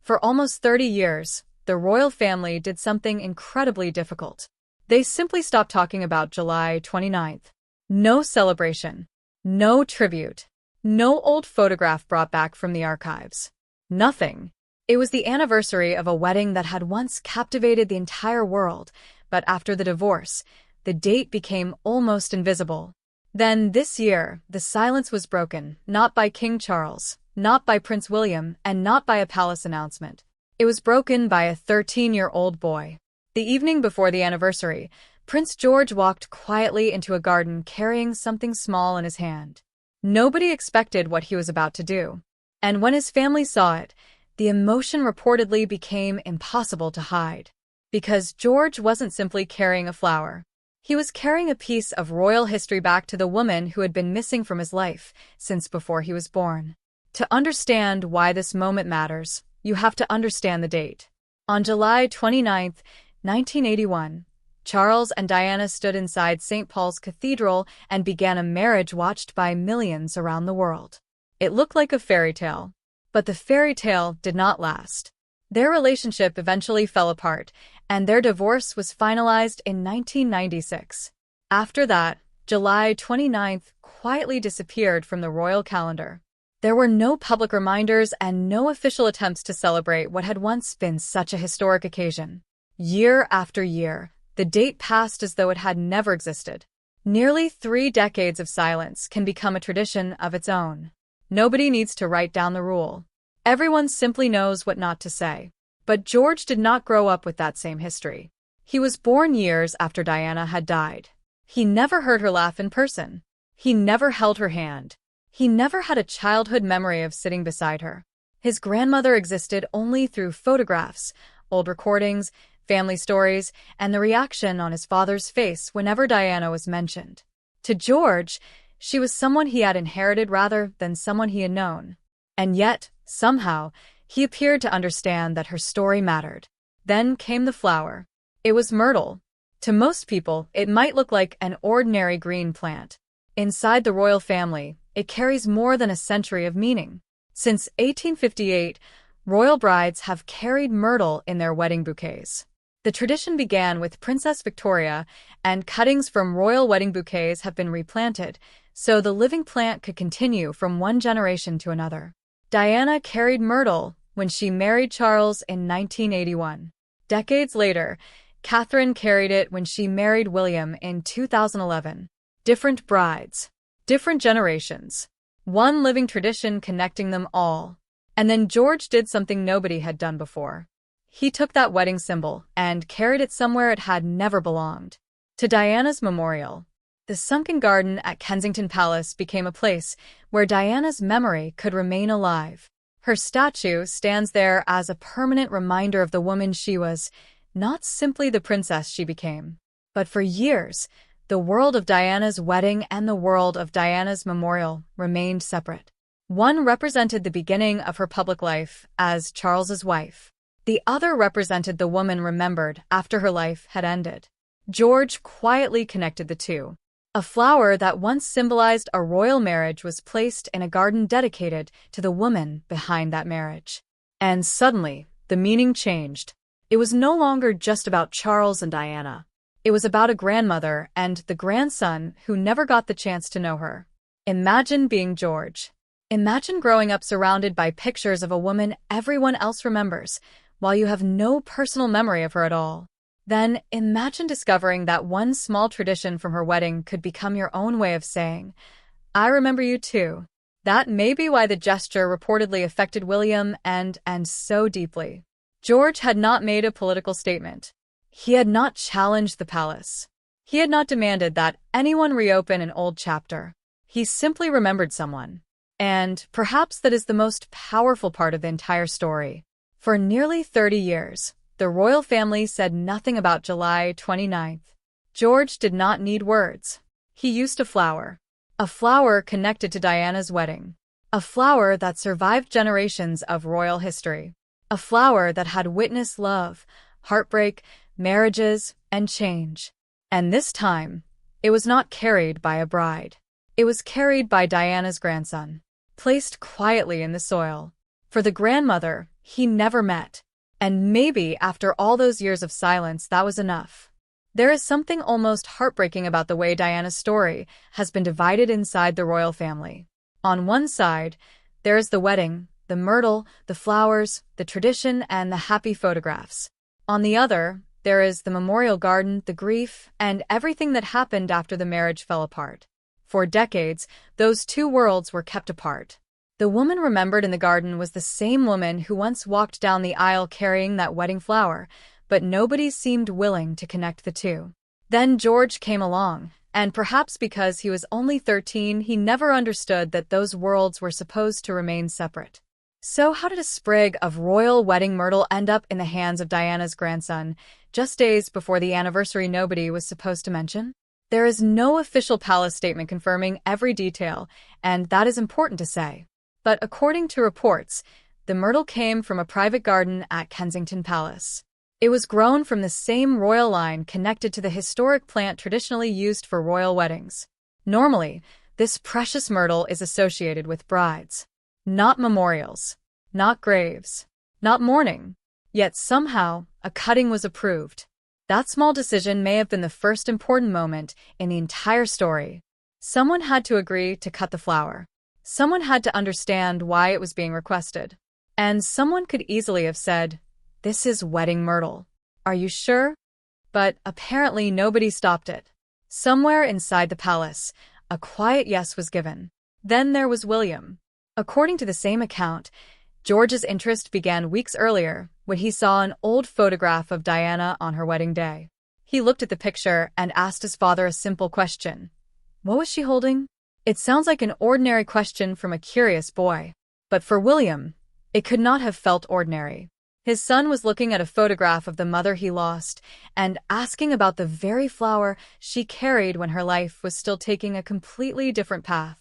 For almost 30 years, the royal family did something incredibly difficult. They simply stopped talking about July 29th. No celebration. No tribute. No old photograph brought back from the archives. Nothing. It was the anniversary of a wedding that had once captivated the entire world, but after the divorce, the date became almost invisible. Then, this year, the silence was broken, not by King Charles, not by Prince William, and not by a palace announcement. It was broken by a 13-year-old boy. The evening before the anniversary, Prince George walked quietly into a garden carrying something small in his hand. Nobody expected what he was about to do. And when his family saw it, the emotion reportedly became impossible to hide. Because George wasn't simply carrying a flower. He was carrying a piece of royal history back to the woman who had been missing from his life since before he was born. To understand why this moment matters, you have to understand the date. On July 29, 1981, Charles and Diana stood inside St. Paul's Cathedral and began a marriage watched by millions around the world. It looked like a fairy tale. But the fairy tale did not last. Their relationship eventually fell apart, and their divorce was finalized in 1996. After that, July 29th quietly disappeared from the royal calendar. There were no public reminders and no official attempts to celebrate what had once been such a historic occasion. Year after year, the date passed as though it had never existed. Nearly 3 decades of silence can become a tradition of its own. Nobody needs to write down the rule. Everyone simply knows what not to say. But George did not grow up with that same history. He was born years after Diana had died. He never heard her laugh in person. He never held her hand. He never had a childhood memory of sitting beside her. His grandmother existed only through photographs, old recordings, family stories, and the reaction on his father's face whenever Diana was mentioned. To George, she was someone he had inherited rather than someone he had known. And yet, somehow, he appeared to understand that her story mattered. Then came the flower. It was myrtle. To most people, it might look like an ordinary green plant. Inside the royal family, it carries more than a century of meaning. Since 1858, royal brides have carried myrtle in their wedding bouquets. The tradition began with Princess Victoria, and cuttings from royal wedding bouquets have been replanted, so the living plant could continue from one generation to another. Diana carried myrtle when she married Charles in 1981. Decades later, Catherine carried it when she married William in 2011. Different brides, different generations, one living tradition connecting them all. And then George did something nobody had done before. He took that wedding symbol and carried it somewhere it had never belonged. To Diana's memorial. The sunken garden at Kensington Palace became a place where Diana's memory could remain alive. Her statue stands there as a permanent reminder of the woman she was, not simply the princess she became. But for years, the world of Diana's wedding and the world of Diana's memorial remained separate. One represented the beginning of her public life as Charles's wife. The other represented the woman remembered after her life had ended. George quietly connected the two. A flower that once symbolized a royal marriage was placed in a garden dedicated to the woman behind that marriage. And suddenly, the meaning changed. It was no longer just about Charles and Diana. It was about a grandmother and the grandson who never got the chance to know her. Imagine being George. Imagine growing up surrounded by pictures of a woman everyone else remembers, while you have no personal memory of her at all. Then imagine discovering that one small tradition from her wedding could become your own way of saying, "I remember you too." That may be why the gesture reportedly affected William and so deeply. George had not made a political statement. He had not challenged the palace. He had not demanded that anyone reopen an old chapter. He simply remembered someone. And perhaps that is the most powerful part of the entire story. For nearly 30 years, the royal family said nothing about July 29th. George did not need words. He used a flower connected to Diana's wedding, a flower that survived generations of royal history, a flower that had witnessed love, heartbreak, marriages, and change. And this time, it was not carried by a bride. It was carried by Diana's grandson, placed quietly in the soil. For the grandmother, he never met. And maybe after all those years of silence, that was enough. There is something almost heartbreaking about the way Diana's story has been divided inside the royal family. On one side, there is the wedding, the myrtle, the flowers, the tradition, and the happy photographs. On the other, there is the memorial garden, the grief, and everything that happened after the marriage fell apart. For decades, those two worlds were kept apart. The woman remembered in the garden was the same woman who once walked down the aisle carrying that wedding flower, but nobody seemed willing to connect the two. Then George came along, and perhaps because he was only 13, he never understood that those worlds were supposed to remain separate. So how did a sprig of royal wedding myrtle end up in the hands of Diana's grandson, just days before the anniversary nobody was supposed to mention? There is no official palace statement confirming every detail, and that is important to say. But according to reports, the myrtle came from a private garden at Kensington Palace. It was grown from the same royal line connected to the historic plant traditionally used for royal weddings. Normally, this precious myrtle is associated with brides. Not memorials, not graves, not mourning. Yet somehow, a cutting was approved. That small decision may have been the first important moment in the entire story. Someone had to agree to cut the flower. Someone had to understand why it was being requested. And someone could easily have said, "This is wedding myrtle. Are you sure?" But apparently nobody stopped it. Somewhere inside the palace, a quiet yes was given. Then there was William. According to the same account, George's interest began weeks earlier when he saw an old photograph of Diana on her wedding day. He looked at the picture and asked his father a simple question. What was she holding? It sounds like an ordinary question from a curious boy. But for William, it could not have felt ordinary. His son was looking at a photograph of the mother he lost and asking about the very flower she carried when her life was still taking a completely different path.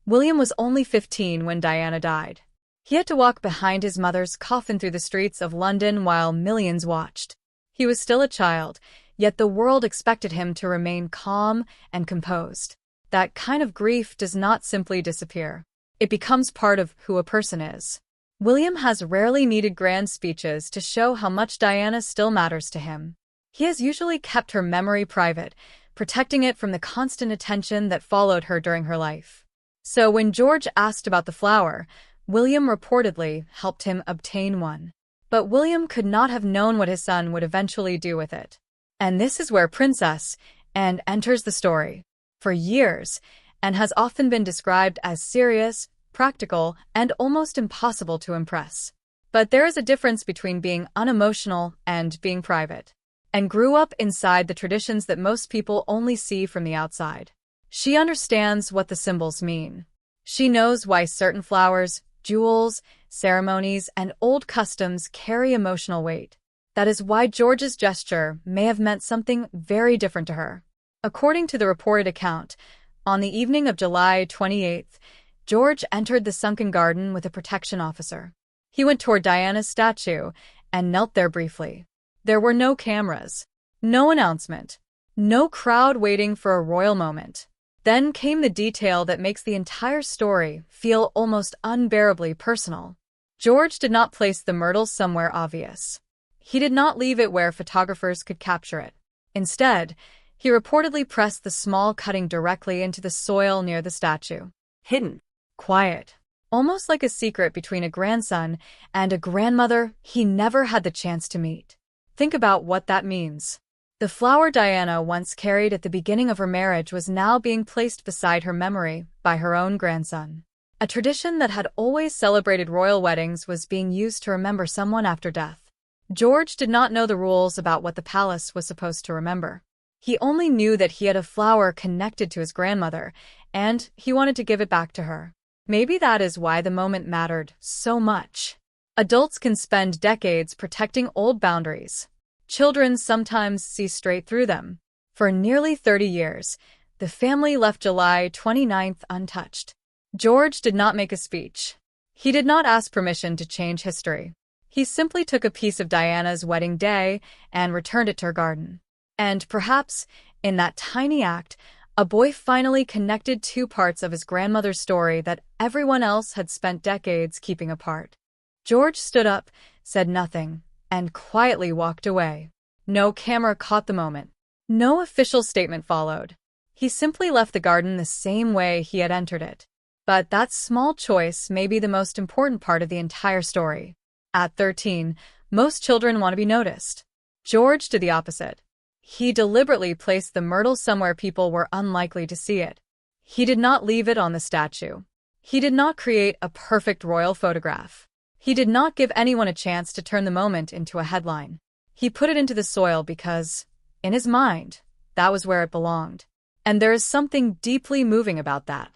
William was only 15 when Diana died. He had to walk behind his mother's coffin through the streets of London while millions watched. He was still a child, yet the world expected him to remain calm and composed. That kind of grief does not simply disappear. It becomes part of who a person is. William has rarely needed grand speeches to show how much Diana still matters to him. He has usually kept her memory private, protecting it from the constant attention that followed her during her life. So when George asked about the flower, William reportedly helped him obtain one. But William could not have known what his son would eventually do with it. And this is where Princess Anne enters the story. For years, Anne has often been described as serious, practical, and almost impossible to impress. But there is a difference between being unemotional and being private. Anne grew up inside the traditions that most people only see from the outside. She understands what the symbols mean. She knows why certain flowers, jewels, ceremonies, and old customs carry emotional weight. That is why George's gesture may have meant something very different to her. According to the reported account, on the evening of July 28th, George entered the sunken garden with a protection officer. He went toward Diana's statue and knelt there briefly. There were no cameras, no announcement, no crowd waiting for a royal moment. Then came the detail that makes the entire story feel almost unbearably personal. George did not place the myrtle somewhere obvious. He did not leave it where photographers could capture it. Instead, he reportedly pressed the small cutting directly into the soil near the statue. Hidden, quiet, almost like a secret between a grandson and a grandmother he never had the chance to meet. Think about what that means. The flower Diana once carried at the beginning of her marriage was now being placed beside her memory by her own grandson. A tradition that had always celebrated royal weddings was being used to remember someone after death. George did not know the rules about what the palace was supposed to remember. He only knew that he had a flower connected to his grandmother, and he wanted to give it back to her. Maybe that is why the moment mattered so much. Adults can spend decades protecting old boundaries. Children sometimes see straight through them. For nearly 30 years, the family left July 29th untouched. George did not make a speech. He did not ask permission to change history. He simply took a piece of Diana's wedding day and returned it to her garden. And perhaps, in that tiny act, a boy finally connected two parts of his grandmother's story that everyone else had spent decades keeping apart. George stood up, said nothing, and quietly walked away. No camera caught the moment. No official statement followed. He simply left the garden the same way he had entered it. But that small choice may be the most important part of the entire story. At 13, most children want to be noticed. George did the opposite. He deliberately placed the myrtle somewhere people were unlikely to see it. He did not leave it on the statue. He did not create a perfect royal photograph. He did not give anyone a chance to turn the moment into a headline. He put it into the soil because, in his mind, that was where it belonged. And there is something deeply moving about that.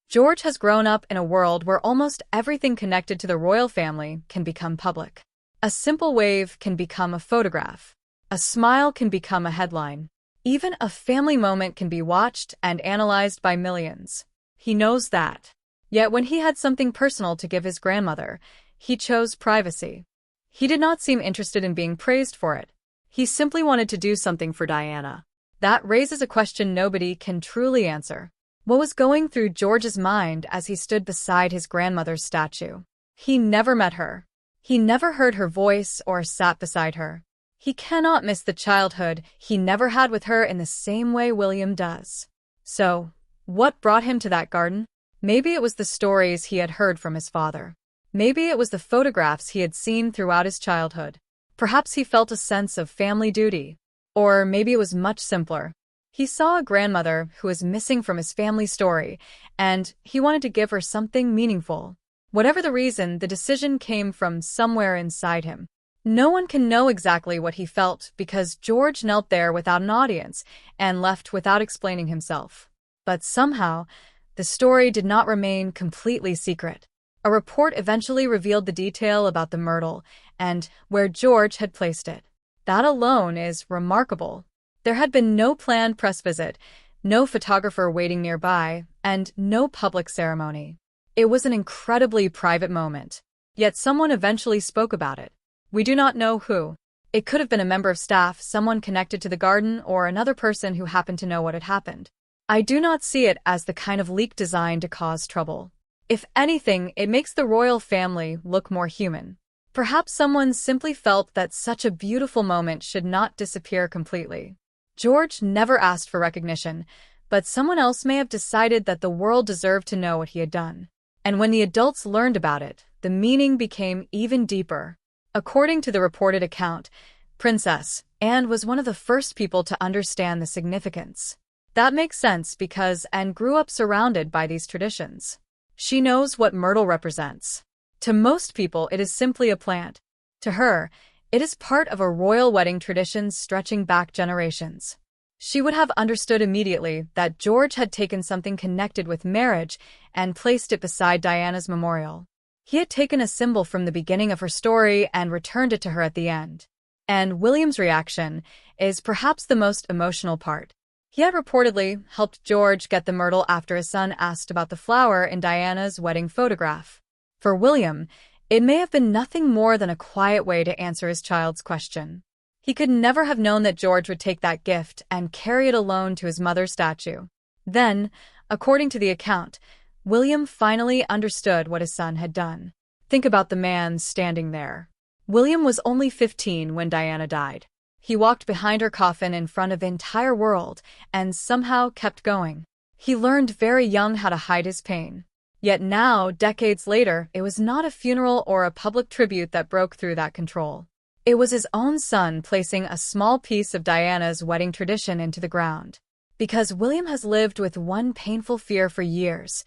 George has grown up in a world where almost everything connected to the royal family can become public. A simple wave can become a photograph. A smile can become a headline. Even a family moment can be watched and analyzed by millions. He knows that. Yet when he had something personal to give his grandmother, he chose privacy. He did not seem interested in being praised for it. He simply wanted to do something for Diana. That raises a question nobody can truly answer. What was going through George's mind as he stood beside his grandmother's statue? He never met her. He never heard her voice or sat beside her. He cannot miss the childhood he never had with her in the same way William does. So, what brought him to that garden? Maybe it was the stories he had heard from his father. Maybe it was the photographs he had seen throughout his childhood. Perhaps he felt a sense of family duty. Or maybe it was much simpler. He saw a grandmother who was missing from his family story, and he wanted to give her something meaningful. Whatever the reason, the decision came from somewhere inside him. No one can know exactly what he felt because George knelt there without an audience and left without explaining himself. But somehow, the story did not remain completely secret. A report eventually revealed the detail about the myrtle and where George had placed it. That alone is remarkable. There had been no planned press visit, no photographer waiting nearby, and no public ceremony. It was an incredibly private moment. Yet someone eventually spoke about it. We do not know who. It could have been a member of staff, someone connected to the garden, or another person who happened to know what had happened. I do not see it as the kind of leak designed to cause trouble. If anything, it makes the royal family look more human. Perhaps someone simply felt that such a beautiful moment should not disappear completely. George never asked for recognition, but someone else may have decided that the world deserved to know what he had done. And when the adults learned about it, the meaning became even deeper. According to the reported account, Princess Anne was one of the first people to understand the significance. That makes sense because Anne grew up surrounded by these traditions. She knows what myrtle represents. To most people, it is simply a plant. To her, it is part of a royal wedding tradition stretching back generations. She would have understood immediately that George had taken something connected with marriage and placed it beside Diana's memorial. He had taken a symbol from the beginning of her story and returned it to her at the end. And William's reaction is perhaps the most emotional part. He had reportedly helped George get the myrtle after his son asked about the flower in Diana's wedding photograph. For William, it may have been nothing more than a quiet way to answer his child's question. He could never have known that George would take that gift and carry it alone to his mother's statue. Then, according to the account, William finally understood what his son had done. Think about the man standing there. William was only 15 when Diana died. He walked behind her coffin in front of the entire world and somehow kept going. He learned very young how to hide his pain. Yet now, decades later, it was not a funeral or a public tribute that broke through that control. It was his own son placing a small piece of Diana's wedding tradition into the ground. Because William has lived with one painful fear for years,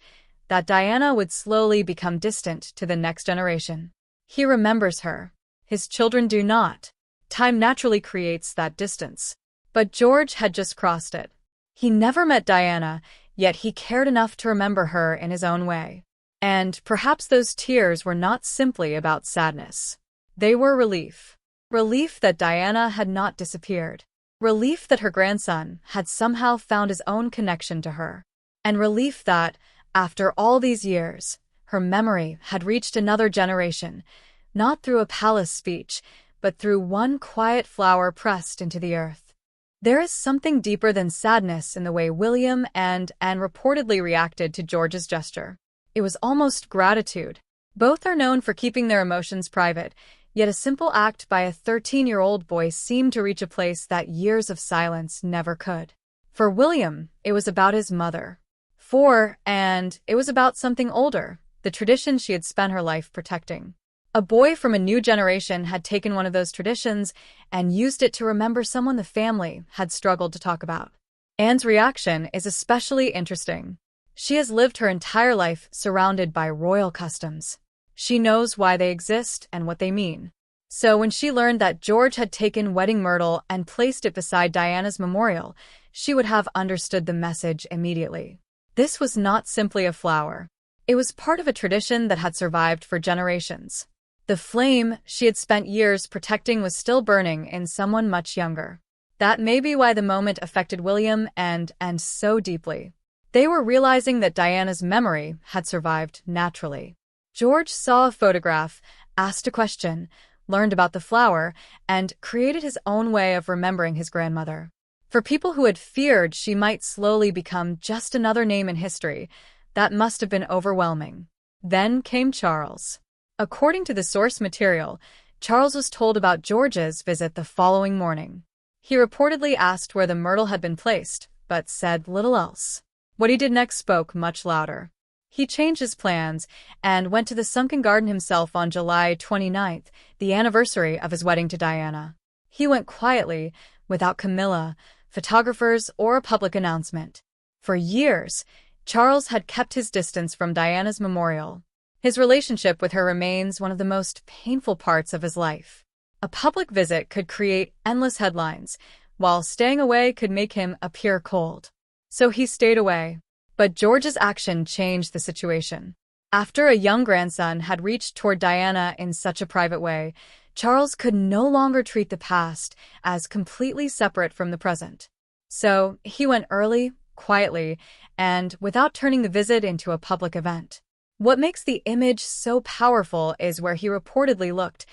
that Diana would slowly become distant to the next generation. He remembers her. His children do not. Time naturally creates that distance. But George had just crossed it. He never met Diana, yet he cared enough to remember her in his own way. And perhaps those tears were not simply about sadness. They were relief. Relief that Diana had not disappeared. Relief that her grandson had somehow found his own connection to her. And relief that, after all these years, her memory had reached another generation, not through a palace speech, but through one quiet flower pressed into the earth. There is something deeper than sadness in the way William and Anne reportedly reacted to George's gesture. It was almost gratitude. Both are known for keeping their emotions private, Yet a simple act by a 13-year-old boy seemed to reach a place that years of silence never could. For William, it was about his mother. And it was about something older, the tradition she had spent her life protecting. A boy from a new generation had taken one of those traditions and used it to remember someone the family had struggled to talk about. Anne's reaction is especially interesting. She has lived her entire life surrounded by royal customs. She knows why they exist and what they mean. So when she learned that George had taken wedding myrtle and placed it beside Diana's memorial, she would have understood the message immediately. This was not simply a flower. It was part of a tradition that had survived for generations. The flame she had spent years protecting was still burning in someone much younger. That may be why the moment affected William and so deeply. They were realizing that Diana's memory had survived naturally. George saw a photograph, asked a question, learned about the flower, and created his own way of remembering his grandmother. For people who had feared she might slowly become just another name in history, that must have been overwhelming. Then came Charles. According to the source material, Charles was told about George's visit the following morning. He reportedly asked where the myrtle had been placed, but said little else. What he did next spoke much louder. He changed his plans and went to the sunken garden himself on July 29th, the anniversary of his wedding to Diana. He went quietly, without Camilla, photographers, or a public announcement. For years, Charles had kept his distance from Diana's memorial. His relationship with her remains one of the most painful parts of his life. A public visit could create endless headlines, while staying away could make him appear cold. So he stayed away. But George's action changed the situation. After a young grandson had reached toward Diana in such a private way, Charles could no longer treat the past as completely separate from the present. So he went early, quietly, and without turning the visit into a public event. What makes the image so powerful is where he reportedly looked,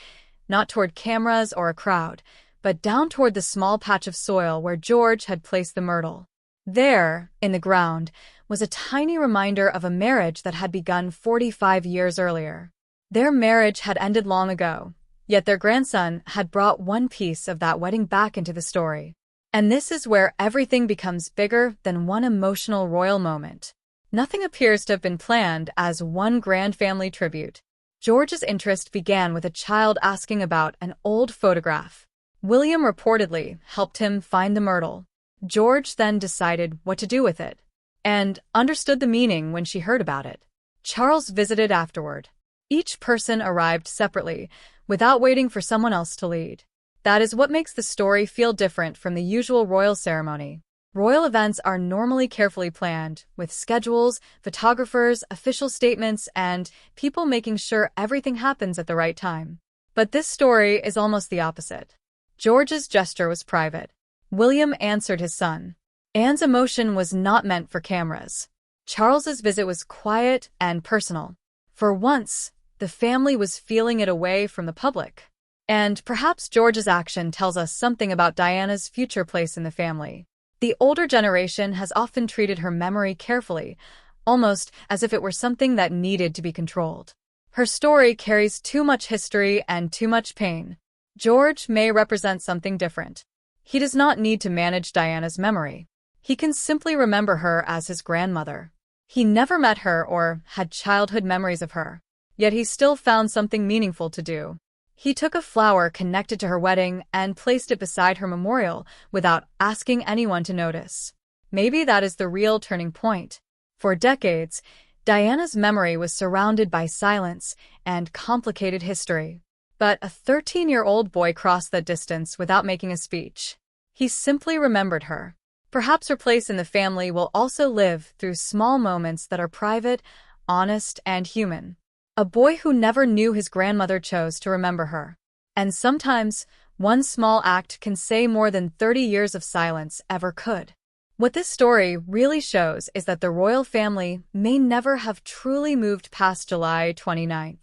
not toward cameras or a crowd, but down toward the small patch of soil where George had placed the myrtle. There, in the ground, was a tiny reminder of a marriage that had begun 45 years earlier. Their marriage had ended long ago, yet their grandson had brought one piece of that wedding back into the story. And this is where everything becomes bigger than one emotional royal moment. Nothing appears to have been planned as one grand family tribute. George's interest began with a child asking about an old photograph. William reportedly helped him find the myrtle. George then decided what to do with it, and understood the meaning when she heard about it. Charles visited afterward. Each person arrived separately, without waiting for someone else to lead. That is what makes the story feel different from the usual royal ceremony. Royal events are normally carefully planned, with schedules, photographers, official statements, and people making sure everything happens at the right time. But this story is almost the opposite. George's gesture was private. William answered his son. Anne's emotion was not meant for cameras. Charles's visit was quiet and personal. For once, the family was feeling it away from the public. And perhaps George's action tells us something about Diana's future place in the family. The older generation has often treated her memory carefully, almost as if it were something that needed to be controlled. Her story carries too much history and too much pain. George may represent something different. He does not need to manage Diana's memory. He can simply remember her as his grandmother. He never met her or had childhood memories of her, yet he still found something meaningful to do. He took a flower connected to her wedding and placed it beside her memorial without asking anyone to notice. Maybe that is the real turning point. For decades, Diana's memory was surrounded by silence and complicated history. But a 13-year-old boy crossed that distance without making a speech. He simply remembered her. Perhaps her place in the family will also live through small moments that are private, honest, and human. A boy who never knew his grandmother chose to remember her. And sometimes, one small act can say more than 30 years of silence ever could. What this story really shows is that the royal family may never have truly moved past July 29th.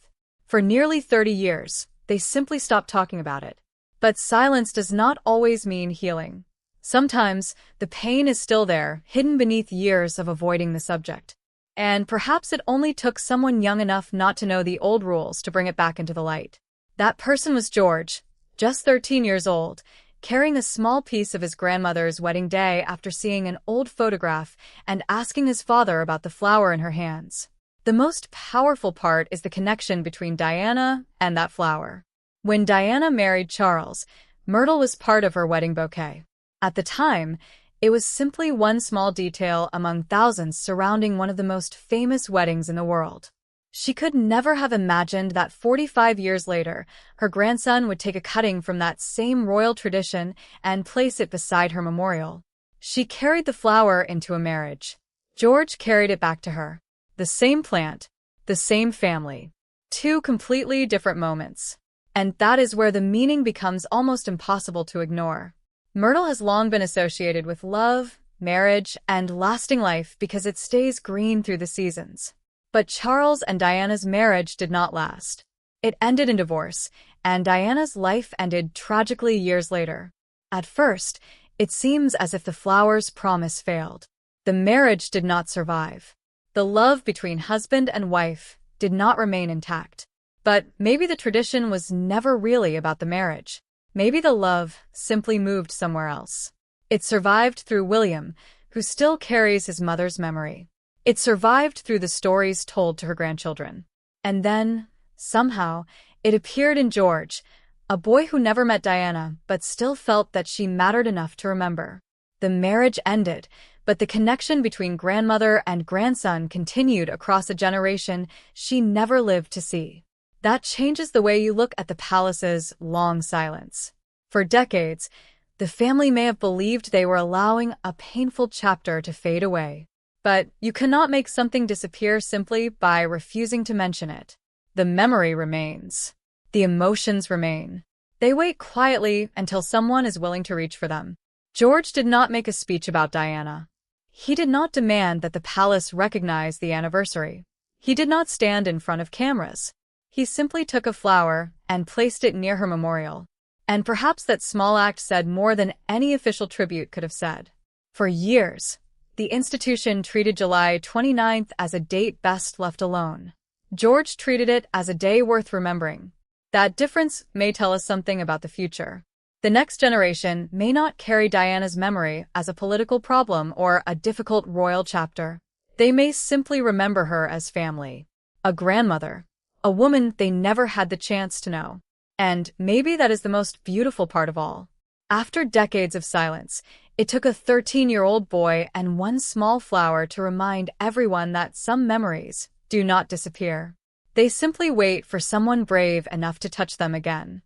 For nearly 30 years, they simply stopped talking about it. But silence does not always mean healing. Sometimes, the pain is still there, hidden beneath years of avoiding the subject. And perhaps it only took someone young enough not to know the old rules to bring it back into the light. That person was George, just 13 years old, carrying a small piece of his grandmother's wedding day after seeing an old photograph and asking his father about the flower in her hands. The most powerful part is the connection between Diana and that flower. When Diana married Charles, myrtle was part of her wedding bouquet. At the time, it was simply one small detail among thousands surrounding one of the most famous weddings in the world. She could never have imagined that 45 years later, her grandson would take a cutting from that same royal tradition and place it beside her memorial. She carried the flower into a marriage. George carried it back to her. The same plant, the same family. Two completely different moments. And that is where the meaning becomes almost impossible to ignore. Myrtle has long been associated with love, marriage, and lasting life because it stays green through the seasons. But Charles and Diana's marriage did not last. It ended in divorce, and Diana's life ended tragically years later. At first, it seems as if the flower's promise failed. The marriage did not survive. The love between husband and wife did not remain intact. But maybe the tradition was never really about the marriage. Maybe the love simply moved somewhere else. It survived through William, who still carries his mother's memory. It survived through the stories told to her grandchildren. And then, somehow, it appeared in George, a boy who never met Diana but still felt that she mattered enough to remember. The marriage ended, but the connection between grandmother and grandson continued across a generation she never lived to see. That changes the way you look at the palace's long silence. For decades, the family may have believed they were allowing a painful chapter to fade away. But you cannot make something disappear simply by refusing to mention it. The memory remains. The emotions remain. They wait quietly until someone is willing to reach for them. George did not make a speech about Diana. He did not demand that the palace recognize the anniversary. He did not stand in front of cameras. He simply took a flower and placed it near her memorial. And perhaps that small act said more than any official tribute could have said. For years, the institution treated July 29th as a date best left alone. George treated it as a day worth remembering. That difference may tell us something about the future. The next generation may not carry Diana's memory as a political problem or a difficult royal chapter. They may simply remember her as family, a grandmother, a woman they never had the chance to know. And maybe that is the most beautiful part of all. After decades of silence, it took a 13-year-old boy and one small flower to remind everyone that some memories do not disappear. They simply wait for someone brave enough to touch them again.